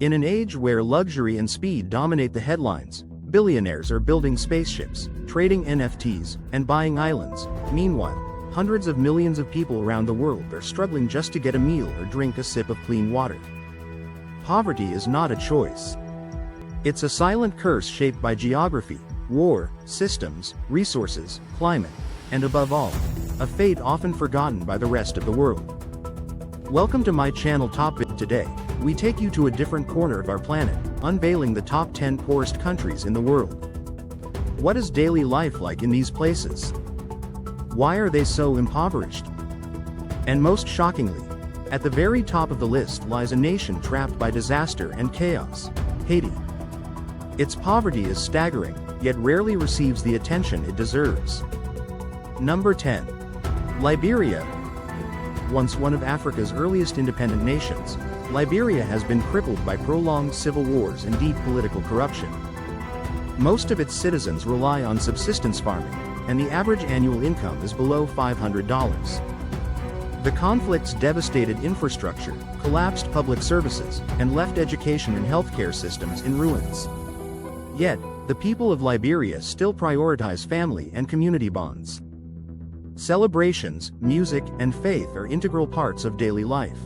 In an age where luxury and speed dominate the headlines, billionaires are building spaceships, trading NFTs, and buying islands. Meanwhile, hundreds of millions of people around the world are struggling just to get a meal or drink a sip of clean water. Poverty is not a choice. It's a silent curse shaped by geography, war, systems, resources, climate, and above all, a fate often forgotten by the rest of the world. Welcome to my channel Top Vid. Today, we take you to a different corner of our planet, unveiling the top 10 poorest countries in the world. What is daily life like in these places? Why are they so impoverished? And most shockingly, at the very top of the list lies a nation trapped by disaster and chaos, Haiti. Its poverty is staggering, yet rarely receives the attention it deserves. Number 10. Liberia. Once one of Africa's earliest independent nations, Liberia has been crippled by prolonged civil wars and deep political corruption. Most of its citizens rely on subsistence farming, and the average annual income is below $500. The conflicts devastated infrastructure, collapsed public services, and left education and healthcare systems in ruins. Yet, the people of Liberia still prioritize family and community bonds. Celebrations, music, and faith are integral parts of daily life.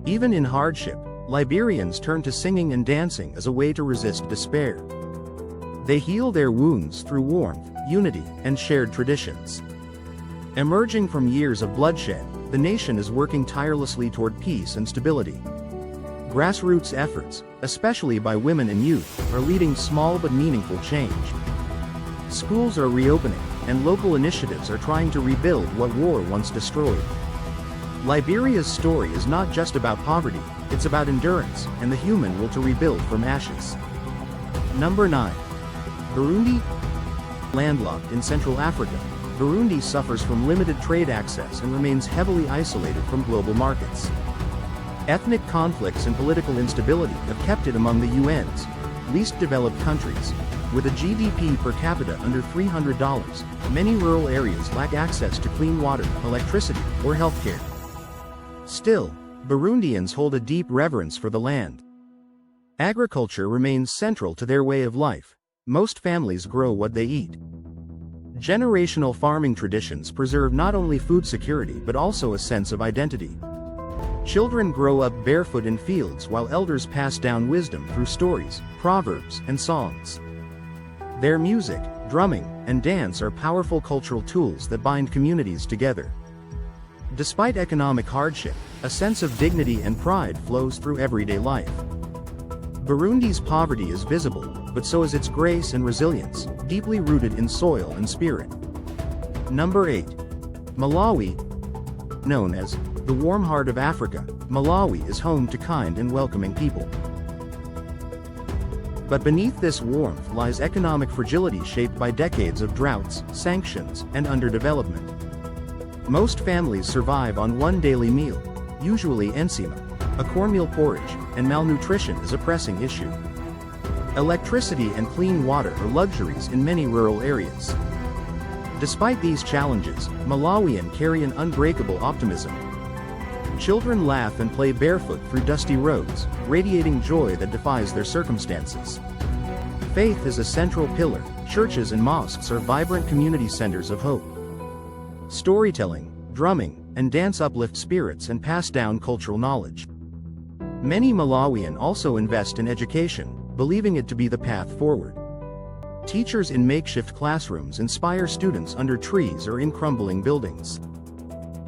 Even in hardship, Liberians turn to singing and dancing as a way to resist despair. They heal their wounds through warmth, unity, and shared traditions. Emerging from years of bloodshed, the nation is working tirelessly toward peace and stability. Grassroots efforts, especially by women and youth, are leading small but meaningful change. Schools are reopening, and local initiatives are trying to rebuild what war once destroyed. Liberia's story is not just about poverty, it's about endurance and the human will to rebuild from ashes. Number 9. Burundi. Landlocked in Central Africa, Burundi suffers from limited trade access and remains heavily isolated from global markets. Ethnic conflicts and political instability have kept it among the UN's least developed countries. With a GDP per capita under $300, many rural areas lack access to clean water, electricity, or healthcare. Still, Burundians hold a deep reverence for the land. Agriculture remains central to their way of life. Most families grow what they eat. Generational farming traditions preserve not only food security but also a sense of identity. Children grow up barefoot in fields while elders pass down wisdom through stories, proverbs, and songs. Their music, drumming, and dance are powerful cultural tools that bind communities together. Despite economic hardship, a sense of dignity and pride flows through everyday life. Burundi's poverty is visible, but so is its grace and resilience, deeply rooted in soil and spirit. Number 8. Malawi. Known as the warm heart of Africa, Malawi is home to kind and welcoming people. But beneath this warmth lies economic fragility shaped by decades of droughts, sanctions, and underdevelopment. Most families survive on one daily meal, usually ensima, a cornmeal porridge, and malnutrition is a pressing issue. Electricity and clean water are luxuries in many rural areas. Despite these challenges, Malawians carry an unbreakable optimism. Children laugh and play barefoot through dusty roads, radiating joy that defies their circumstances. Faith is a central pillar. Churches and mosques are vibrant community centers of hope. Storytelling, drumming, and dance uplift spirits and pass down cultural knowledge. Many Malawians also invest in education, believing it to be the path forward. Teachers in makeshift classrooms inspire students under trees or in crumbling buildings.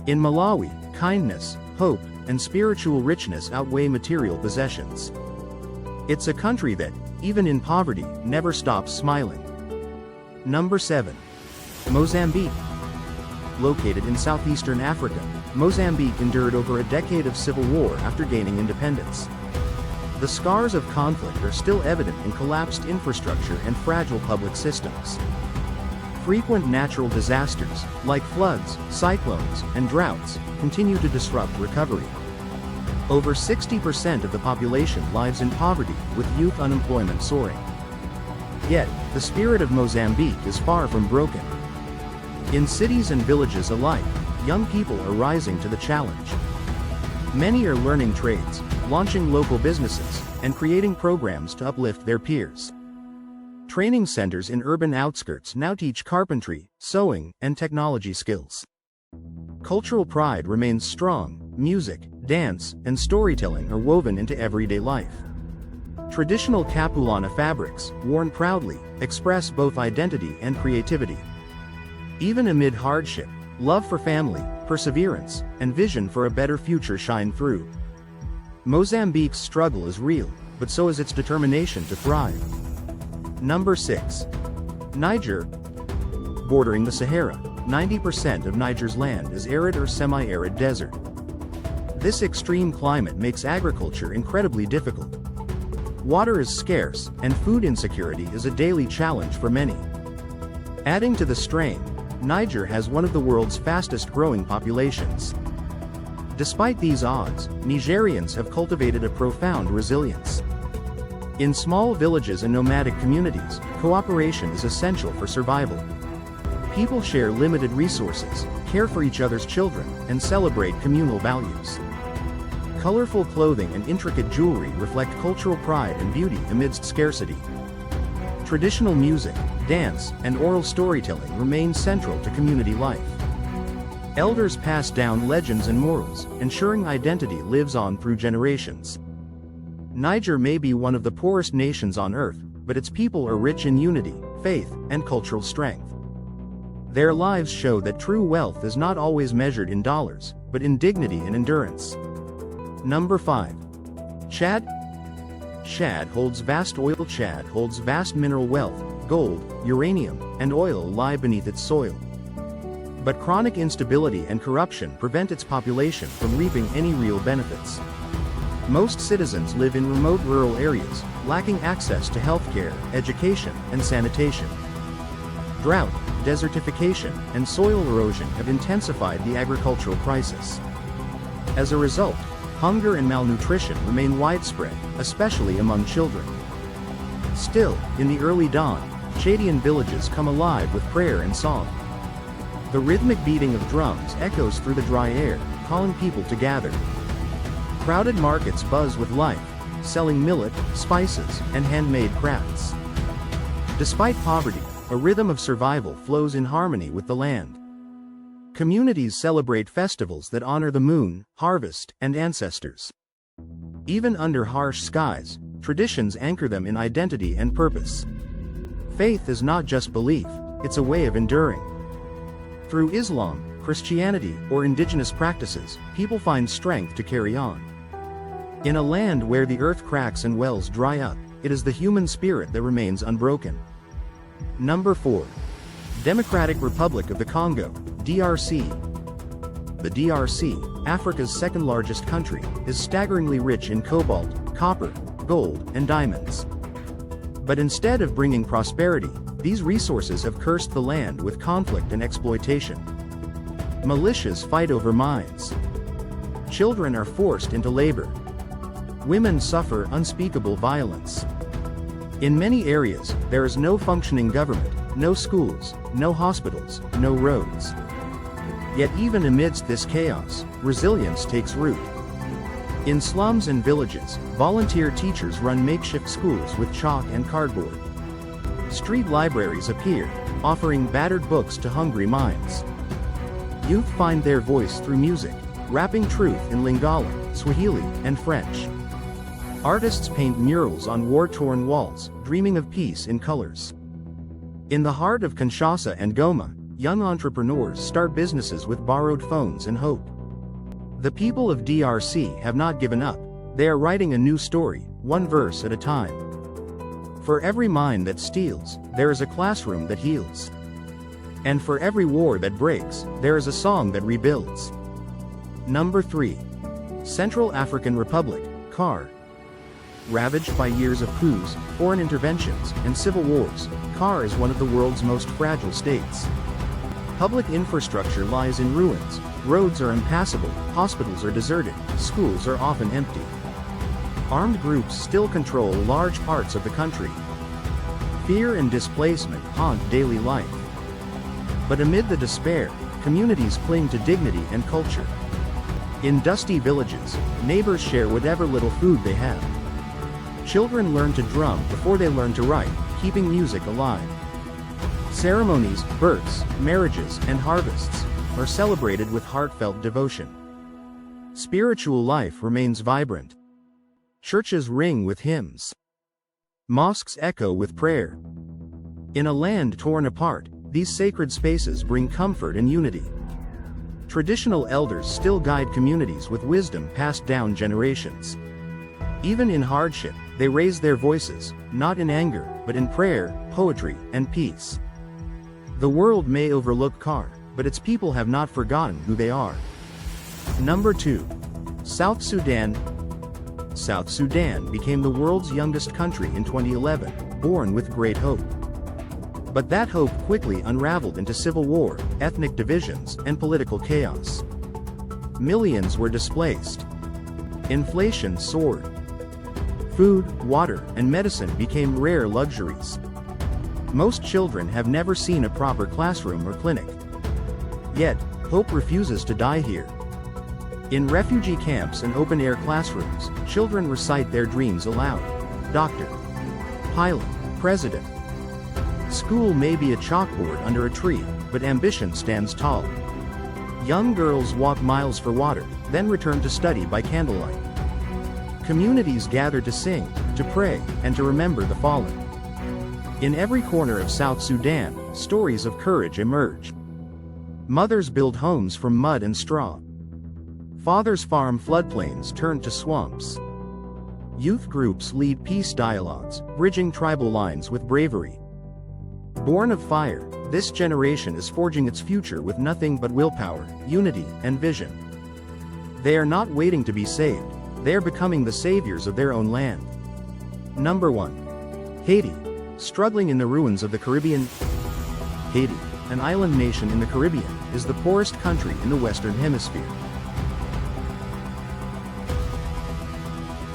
In Malawi, kindness, hope, and spiritual richness outweigh material possessions. It's a country that, even in poverty, never stops smiling. Number 7. Mozambique. Located in southeastern Africa, Mozambique endured over a decade of civil war after gaining independence. The scars of conflict are still evident in collapsed infrastructure and fragile public systems. Frequent natural disasters, like floods, cyclones, and droughts, continue to disrupt recovery. Over 60% of the population lives in poverty, with youth unemployment soaring. Yet, the spirit of Mozambique is far from broken. In cities and villages alike, young people are rising to the challenge. Many are learning trades, launching local businesses, and creating programs to uplift their peers. Training centers in urban outskirts now teach carpentry, sewing, and technology skills. Cultural pride remains strong. Music, dance, and storytelling are woven into everyday life. Traditional Capulana fabrics, worn proudly, express both identity and creativity. Even amid hardship, love for family, perseverance, and vision for a better future shine through. Mozambique's struggle is real, but so is its determination to thrive. Number 6. Niger. Bordering the Sahara, 90% of Niger's land is arid or semi-arid desert. This extreme climate makes agriculture incredibly difficult. Water is scarce, and food insecurity is a daily challenge for many. Adding to the strain, Niger has one of the world's fastest-growing populations. Despite these odds, Nigerians have cultivated a profound resilience. In small villages and nomadic communities, cooperation is essential for survival. People share limited resources, care for each other's children, and celebrate communal values. Colorful clothing and intricate jewelry reflect cultural pride and beauty amidst scarcity. Traditional music, dance, and oral storytelling remain central to community life. Elders pass down legends and morals, ensuring identity lives on through generations. Niger may be one of the poorest nations on earth, but its people are rich in unity, faith, and cultural strength. Their lives show that true wealth is not always measured in dollars, but in dignity and endurance. Number 5. Chad. Chad holds vast mineral wealth. Gold, uranium, and oil lie beneath its soil. But chronic instability and corruption prevent its population from reaping any real benefits. Most citizens live in remote rural areas, lacking access to healthcare, education, and sanitation. Drought, desertification, and soil erosion have intensified the agricultural crisis. As a result, hunger and malnutrition remain widespread, especially among children. Still, in the early dawn, Chadian villages come alive with prayer and song. The rhythmic beating of drums echoes through the dry air, calling people to gather. Crowded markets buzz with life, selling millet, spices, and handmade crafts. Despite poverty, a rhythm of survival flows in harmony with the land. Communities celebrate festivals that honor the moon, harvest, and ancestors. Even under harsh skies, traditions anchor them in identity and purpose. Faith is not just belief, it's a way of enduring. Through Islam, Christianity, or indigenous practices, people find strength to carry on. In a land where the earth cracks and wells dry up, it is the human spirit that remains unbroken. Number 4. Democratic Republic of the Congo, DRC. The DRC, Africa's second-largest country, is staggeringly rich in cobalt, copper, gold, and diamonds. But instead of bringing prosperity, these resources have cursed the land with conflict and exploitation. Militias fight over mines. Children are forced into labor. Women suffer unspeakable violence. In many areas, there is no functioning government, no schools, no hospitals, no roads. Yet even amidst this chaos, resilience takes root. In slums and villages, volunteer teachers run makeshift schools with chalk and cardboard. Street libraries appear, offering battered books to hungry minds. Youth find their voice through music, rapping truth in Lingala, Swahili, and French. Artists paint murals on war-torn walls, dreaming of peace in colors. In the heart of Kinshasa and Goma, young entrepreneurs start businesses with borrowed phones and hope. The people of DRC have not given up. They are writing a new story, one verse at a time. For every mind that steals, there is a classroom that heals. And for every war that breaks, there is a song that rebuilds. Number 3. Central African Republic, CAR. Ravaged by years of coups, foreign interventions, and civil wars, CAR is one of the world's most fragile states. Public infrastructure lies in ruins, roads are impassable, hospitals are deserted, schools are often empty. Armed groups still control large parts of the country. Fear and displacement haunt daily life. But amid the despair, communities cling to dignity and culture. In dusty villages, neighbors share whatever little food they have. Children learn to drum before they learn to write, keeping music alive. Ceremonies, births, marriages, and harvests are celebrated with heartfelt devotion. Spiritual life remains vibrant. Churches ring with hymns. Mosques echo with prayer. In a land torn apart, these sacred spaces bring comfort and unity. Traditional elders still guide communities with wisdom passed down generations. Even in hardship, they raise their voices, not in anger, but in prayer, poetry, and peace. The world may overlook CAR, but its people have not forgotten who they are. Number 2. South Sudan. South Sudan became the world's youngest country in 2011, born with great hope. But that hope quickly unraveled into civil war, ethnic divisions, and political chaos. Millions were displaced. Inflation soared. Food, water, and medicine became rare luxuries. Most children have never seen a proper classroom or clinic. Yet, hope refuses to die here. In refugee camps and open-air classrooms, children recite their dreams aloud. Doctor, pilot, president. School may be a chalkboard under a tree, but ambition stands tall. Young girls walk miles for water, then return to study by candlelight. Communities gather to sing, to pray, and to remember the fallen. In every corner of South Sudan, stories of courage emerge. Mothers build homes from mud and straw. Fathers farm floodplains turned to swamps. Youth groups lead peace dialogues, bridging tribal lines with bravery. Born of fire, this generation is forging its future with nothing but willpower, unity, and vision. They are not waiting to be saved, they are becoming the saviors of their own land. Number 1. Haiti. Struggling in the ruins of the Caribbean. Haiti, an island nation in the Caribbean, is the poorest country in the Western Hemisphere.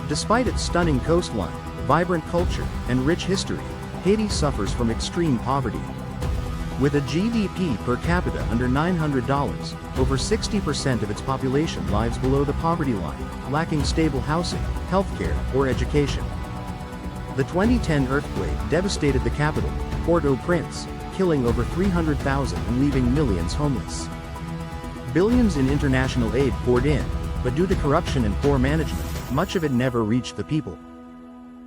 Despite its stunning coastline, vibrant culture, and rich history, Haiti suffers from extreme poverty. With a GDP per capita under $900, over 60% of its population lives below the poverty line, lacking stable housing, healthcare, or education. The 2010 earthquake devastated the capital, Port-au-Prince, killing over 300,000 and leaving millions homeless. Billions in international aid poured in, but due to corruption and poor management, much of it never reached the people.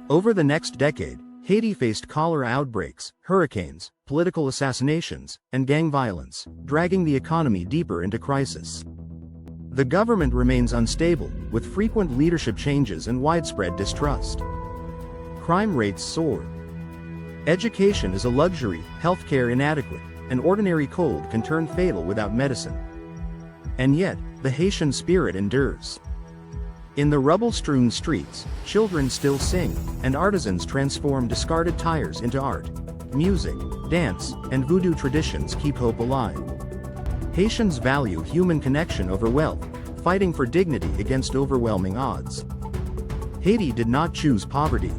Over the next decade, Haiti faced cholera outbreaks, hurricanes, political assassinations, and gang violence, dragging the economy deeper into crisis. The government remains unstable, with frequent leadership changes and widespread distrust. Crime rates soar. Education is a luxury, healthcare inadequate, and ordinary cold can turn fatal without medicine. And yet, the Haitian spirit endures. In the rubble-strewn streets, children still sing, and artisans transform discarded tires into art. Music, dance, and voodoo traditions keep hope alive. Haitians value human connection over wealth, fighting for dignity against overwhelming odds. Haiti did not choose poverty.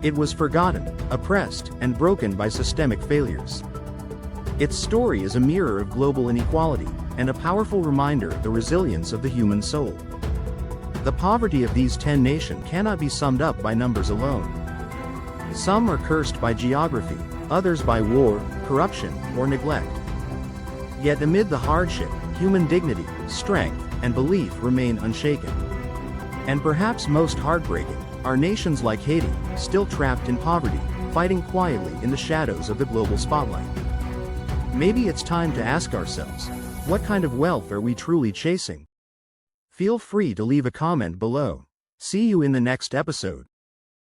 It was forgotten, oppressed, and broken by systemic failures. Its story is a mirror of global inequality, and a powerful reminder of the resilience of the human soul. The poverty of these 10 nations cannot be summed up by numbers alone. Some are cursed by geography, others by war, corruption, or neglect. Yet amid the hardship, human dignity, strength, and belief remain unshaken. And perhaps most heartbreaking, are nations like Haiti, still trapped in poverty, fighting quietly in the shadows of the global spotlight. Maybe it's time to ask ourselves, what kind of wealth are we truly chasing? Feel free to leave a comment below. See you in the next episode.